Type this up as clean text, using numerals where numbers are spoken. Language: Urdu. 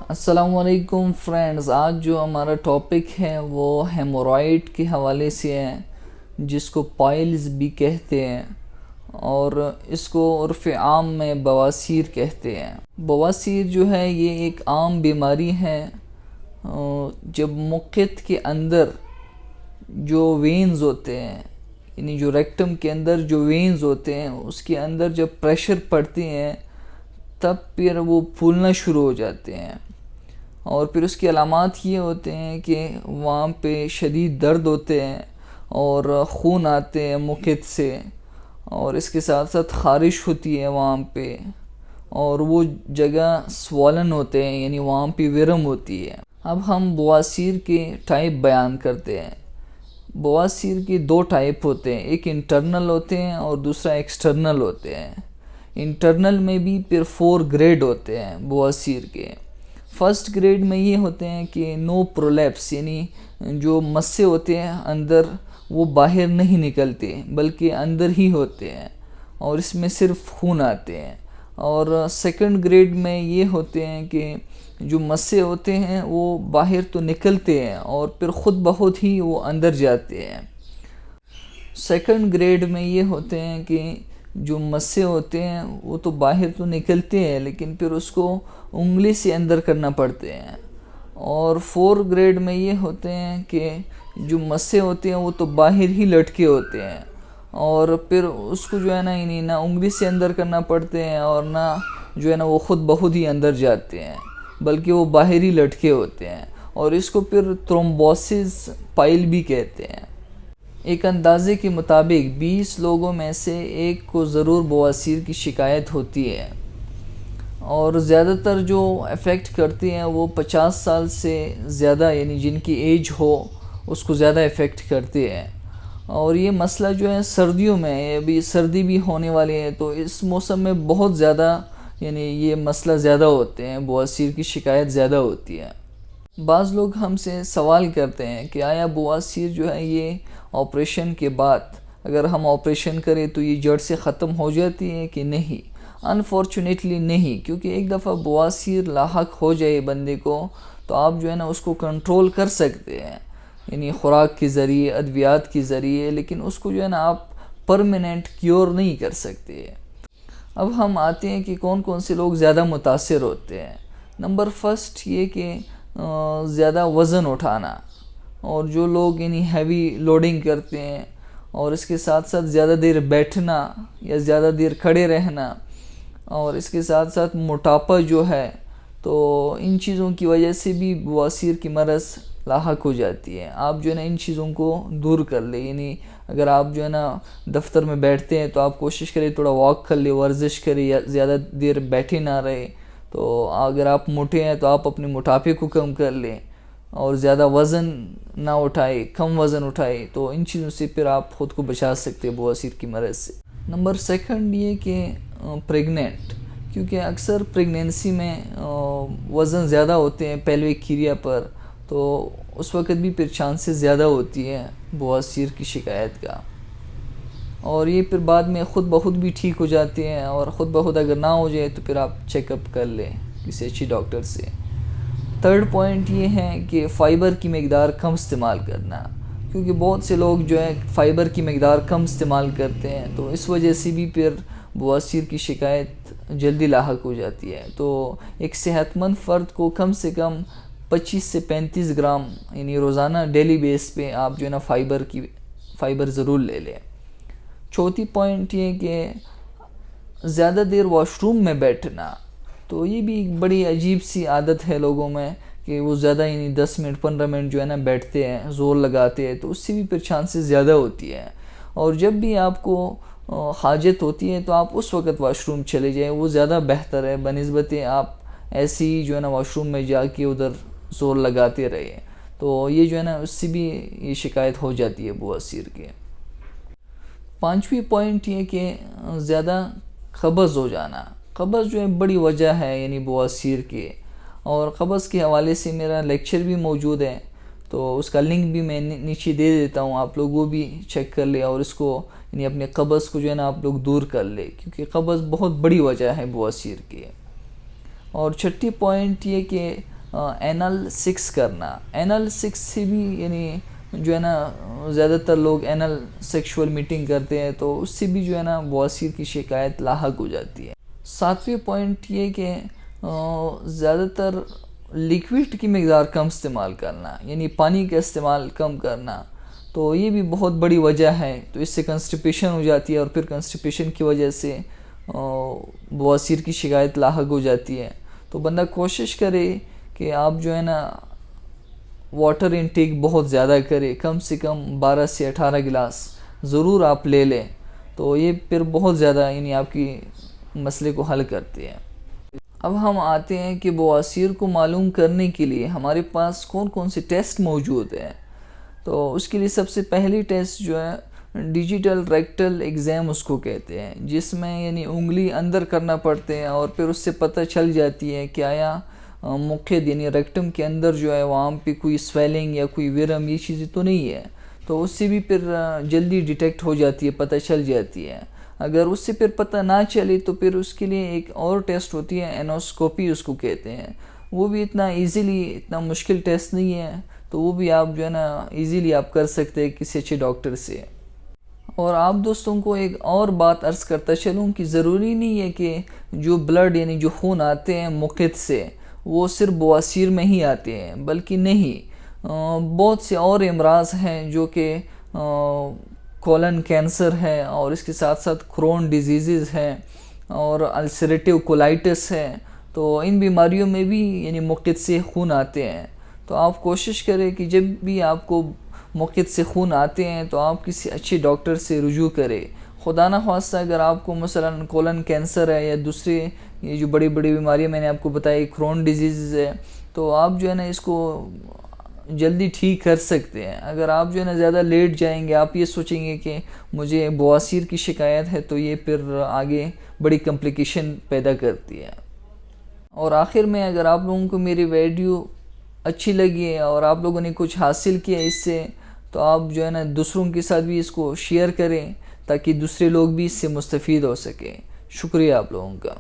السلام علیکم فرینڈز، آج جو ہمارا ٹاپک ہے وہ ہیمورائڈ کے حوالے سے ہے، جس کو پائلز بھی کہتے ہیں اور اس کو عرف عام میں بواسیر کہتے ہیں۔ بواسیر جو ہے یہ ایک عام بیماری ہے جب مقعد کے اندر جو وینز ہوتے ہیں، یعنی جو ریکٹم کے اندر جو وینز ہوتے ہیں اس کے اندر جب پریشر پڑتے ہیں تب پھر وہ پھولنا شروع ہو جاتے ہیں، اور پھر اس کی علامات یہ ہوتے ہیں کہ وہاں پہ شدید درد ہوتے ہیں اور خون آتے ہیں مقعد سے، اور اس کے ساتھ ساتھ خارش ہوتی ہے وہاں پہ، اور وہ جگہ سوالن ہوتے ہیں، یعنی وہاں پہ ورم ہوتی ہے۔ اب ہم بواسیر کے ٹائپ بیان کرتے ہیں۔ بواسیر کے دو ٹائپ ہوتے ہیں، ایک انٹرنل ہوتے ہیں اور دوسرا ایکسٹرنل ہوتے ہیں۔ انٹرنل میں بھی پھر 4 گریڈ ہوتے ہیں بواسیر کے۔ فرسٹ گریڈ میں یہ ہوتے ہیں کہ نو پرولیپس، یعنی جو مسے ہوتے ہیں اندر وہ باہر نہیں نکلتے بلکہ اندر ہی ہوتے ہیں اور اس میں صرف خون آتے ہیں۔ اور سیکنڈ گریڈ میں یہ ہوتے ہیں کہ جو مسے ہوتے ہیں وہ باہر تو نکلتے ہیں اور پھر خود بخود ہی وہ اندر جاتے ہیں۔ سیکنڈ گریڈ میں یہ ہوتے ہیں کہ جو مسے ہوتے ہیں وہ تو باہر تو نکلتے ہیں لیکن پھر اس کو انگلی سے اندر کرنا پڑتے ہیں۔ اور 4 گریڈ میں یہ ہوتے ہیں کہ جو مسے ہوتے ہیں وہ تو باہر ہی لٹکے ہوتے ہیں اور پھر اس کو جو ہے نا یعنی نہ انگلی سے اندر کرنا پڑتے ہیں اور نہ جو ہے نا وہ خود بخود ہی اندر جاتے ہیں بلکہ وہ باہر ہی لٹکے ہوتے ہیں، اور اس کو پھر تھرومبوسس پائل بھی کہتے ہیں۔ ایک اندازے کے مطابق 20 لوگوں میں سے ایک کو ضرور بواسیر کی شکایت ہوتی ہے، اور زیادہ تر جو افیکٹ کرتی ہیں وہ 50 سال سے زیادہ، یعنی جن کی ایج ہو اس کو زیادہ افیکٹ کرتے ہیں۔ اور یہ مسئلہ جو ہے سردیوں میں ہے، ابھی سردی بھی ہونے والے ہیں تو اس موسم میں بہت زیادہ یعنی یہ مسئلہ زیادہ ہوتے ہیں، بواسیر کی شکایت زیادہ ہوتی ہے۔ بعض لوگ ہم سے سوال کرتے ہیں کہ آیا بواسیر جو ہے یہ آپریشن کے بعد اگر ہم آپریشن کریں تو یہ جڑ سے ختم ہو جاتی ہے کہ نہیں؟ انفارچونیٹلی نہیں، کیونکہ ایک دفعہ بواسیر لاحق ہو جائے بندے کو تو آپ جو ہے نا اس کو کنٹرول کر سکتے ہیں، یعنی خوراک کے ذریعے، ادویات کے ذریعے، لیکن اس کو جو ہے نا آپ پرماننٹ کیور نہیں کر سکتے۔ اب ہم آتے ہیں کہ کون کون سے لوگ زیادہ متاثر ہوتے ہیں۔ نمبر فرسٹ یہ کہ زیادہ وزن اٹھانا، اور جو لوگ یعنی ہیوی لوڈنگ کرتے ہیں، اور اس کے ساتھ ساتھ زیادہ دیر بیٹھنا یا زیادہ دیر کھڑے رہنا، اور اس کے ساتھ ساتھ موٹاپا جو ہے، تو ان چیزوں کی وجہ سے بھی بواسیر کی مرض لاحق ہو جاتی ہے۔ آپ جو ہے نا ان چیزوں کو دور کر لیں، یعنی اگر آپ جو ہے نا دفتر میں بیٹھتے ہیں تو آپ کوشش کریں تھوڑا واک کر لیں، ورزش کریں، یا زیادہ دیر بیٹھے نہ رہے۔ تو اگر آپ موٹے ہیں تو آپ اپنے موٹاپے کو کم کر لیں اور زیادہ وزن نہ اٹھائے، کم وزن اٹھائے، تو ان چیزوں سے پھر آپ خود کو بچا سکتے ہیں بواسیر کی مرض سے۔ نمبر سیکنڈ یہ کہ پریگننٹ، کیونکہ اکثر پریگننسی میں وزن زیادہ ہوتے ہیں پیلوک ایریا پر، تو اس وقت بھی پھر چانسز زیادہ ہوتی ہے بواسیر کی شکایت کا، اور یہ پھر بعد میں خود بخود بھی ٹھیک ہو جاتے ہیں، اور خود بخود اگر نہ ہو جائے تو پھر آپ چیک اپ کر لیں کسی اچھی ڈاکٹر سے۔ تھرڈ پوائنٹ یہ ہے کہ فائبر کی مقدار کم استعمال کرنا، کیونکہ بہت سے لوگ جو ہے فائبر کی مقدار کم استعمال کرتے ہیں تو اس وجہ سے بھی پھر بواسیر کی شکایت جلدی لاحق ہو جاتی ہے۔ تو ایک صحت مند فرد کو کم سے کم 25 سے 35 گرام یعنی روزانہ ڈیلی بیس پہ آپ جو ہے نا فائبر ضرور لے لیں۔ چوتھی پوائنٹ یہ کہ زیادہ دیر واش روم میں بیٹھنا، تو یہ بھی ایک بڑی عجیب سی عادت ہے لوگوں میں کہ وہ زیادہ یعنی 10 منٹ 15 منٹ جو ہے نا بیٹھتے ہیں، زور لگاتے ہیں، تو اس سے بھی پھر چانسز زیادہ ہوتی ہے۔ اور جب بھی آپ کو حاجت ہوتی ہے تو آپ اس وقت واش روم چلے جائیں، وہ زیادہ بہتر ہے بنسبت آپ ایسے ہی جو ہے نا واش روم میں جا کے ادھر زور لگاتے رہے، تو یہ جو ہے نا اس سے بھی یہ شکایت ہو جاتی ہے بواسیر کے۔ پانچویں پوائنٹ یہ کہ زیادہ قبض ہو جانا، قبض جو ہے بڑی وجہ ہے یعنی بواسیر کے، اور قبض کے حوالے سے میرا لیکچر بھی موجود ہے، تو اس کا لنک بھی میں نیچے دے دیتا ہوں، آپ لوگ وہ بھی چیک کر لیں اور اس کو یعنی اپنے قبض کو جو ہے نا آپ لوگ دور کر لیں، کیونکہ قبض بہت بڑی وجہ ہے بواسیر کے۔ اور چھٹی پوائنٹ یہ کہ اینل 6 کرنا. اینل 6 سے بھی یعنی جو ہے نا زیادہ تر لوگ اینل سیکشول میٹنگ کرتے ہیں تو اس سے بھی جو ہے نا بواسیر کی شکایت لاحق ہو جاتی ہے. 7ویں پوائنٹ یہ کہ زیادہ تر لیکوڈ کی مقدار کم استعمال کرنا، یعنی پانی کا استعمال کم کرنا، تو یہ بھی بہت بڑی وجہ ہے. تو اس سے کنسٹیپیشن ہو جاتی ہے اور پھر کنسٹیپیشن کی وجہ سے بواسیر کی شکایت لاحق ہو جاتی ہے. تو بندہ کوشش کرے کہ آپ جو ہے نا واٹر انٹیک بہت زیادہ کرے، کم سے کم 12 سے 18 گلاس ضرور آپ لے لیں. تو یہ پھر بہت زیادہ یعنی آپ کی مسئلے کو حل کرتی ہے. اب ہم آتے ہیں کہ بواسیر کو معلوم کرنے کے لیے ہمارے پاس کون کون سے ٹیسٹ موجود ہیں. تو اس کے لیے سب سے پہلی ٹیسٹ جو ہے ڈیجیٹل ریکٹل ایگزام اس کو کہتے ہیں، جس میں یعنی انگلی اندر کرنا پڑتے ہیں اور پھر اس سے پتہ چل جاتی ہے کہ آیا مقعد یعنی ریکٹم کے اندر جو ہے وہاں پہ کوئی سویلنگ یا کوئی ورم یہ چیزیں تو نہیں ہے. تو اس سے بھی پھر جلدی ڈیٹیکٹ ہو جاتی ہے، پتہ چل جاتی ہے. اگر اس سے پھر پتہ نہ چلے تو پھر اس کے لیے ایک اور ٹیسٹ ہوتی ہے، اینوسکوپی اس کو کہتے ہیں. وہ بھی اتنا مشکل ٹیسٹ نہیں ہے، تو وہ بھی آپ جو ہے نا ایزیلی آپ کر سکتے ہیں کسی اچھے ڈاکٹر سے. اور آپ دوستوں کو ایک اور بات عرض کرتا چلوں کہ ضروری نہیں ہے کہ جو بلڈ یعنی جو خون آتے ہیں مقعد سے وہ صرف بواسیر میں ہی آتے ہیں، بلکہ نہیں، بہت سے اور امراض ہیں جو کہ کولن کینسر ہے اور اس کے ساتھ ساتھ کرون ڈیزیزز ہیں اور السریٹیو کولائٹس ہے. تو ان بیماریوں میں بھی یعنی مقعد سے خون آتے ہیں. تو آپ کوشش کریں کہ جب بھی آپ کو مقعد سے خون آتے ہیں تو آپ کسی اچھے ڈاکٹر سے رجوع کریں. خدا نہ خواستہ اگر آپ کو مثلا کولن کینسر ہے یا دوسرے یہ جو بڑی بڑی بیماریاں میں نے آپ کو بتائی کرون ڈیزیز ہے، تو آپ جو ہے نا اس کو جلدی ٹھیک کر سکتے ہیں. اگر آپ جو ہے نا زیادہ لیٹ جائیں گے، آپ یہ سوچیں گے کہ مجھے بواسیر کی شکایت ہے، تو یہ پھر آگے بڑی کمپلیکیشن پیدا کرتی ہے. اور آخر میں اگر آپ لوگوں کو میری ویڈیو اچھی لگی ہے اور آپ لوگوں نے کچھ حاصل کیا اس سے، تو آپ جو ہے نا دوسروں کے ساتھ بھی اس کو شیئر کریں تاکہ دوسرے لوگ بھی اس سے مستفید ہو سکیں. شکریہ آپ لوگوں کا.